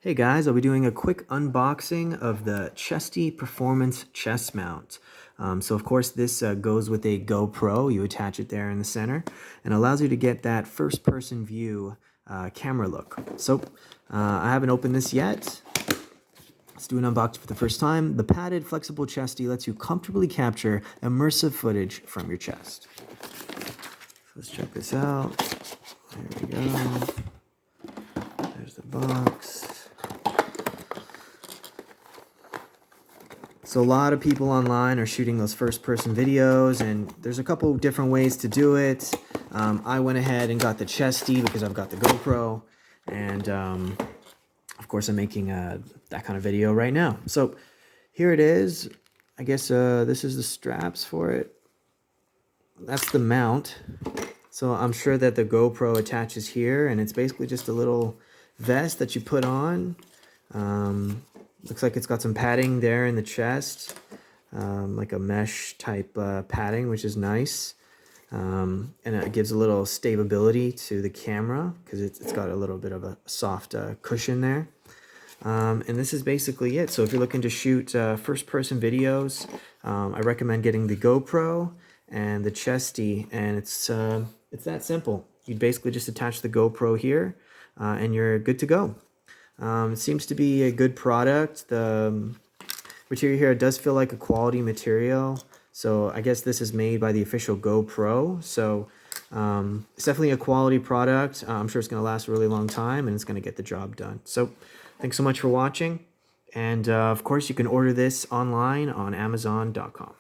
Hey guys, I'll be doing a quick unboxing of the Chesty Performance Chest Mount. So of course this goes with a GoPro. You attach it there in the center and allows you to get that first-person view camera look. So I haven't opened this yet. Let's do an unboxing for the first time. The padded flexible Chesty lets you comfortably capture immersive footage from your chest. So let's check this out. There we go. There's the box. So a lot of people online are shooting those first-person videos, and there's a couple different ways to do it. I went ahead and got the Chesty because I've got the GoPro, and of course I'm making that kind of video right now. So here it is. I guess this is the straps for it. That's the mount. So I'm sure that the GoPro attaches here, and it's basically just a little vest that you put on. Looks like it's got some padding there in the chest, like a mesh type padding, which is nice. And it gives a little stability to the camera because it's got a little bit of a soft cushion there. And this is basically it. So if you're looking to shoot first-person videos, I recommend getting the GoPro and the Chesty, and it's that simple. You basically just attach the GoPro here, and you're good to go. It seems to be a good product. The material here does feel like a quality material. So I guess this is made by the official GoPro. So it's definitely a quality product. I'm sure it's going to last a really long time and it's going to get the job done. So thanks so much for watching. And of course, you can order this online on Amazon.com.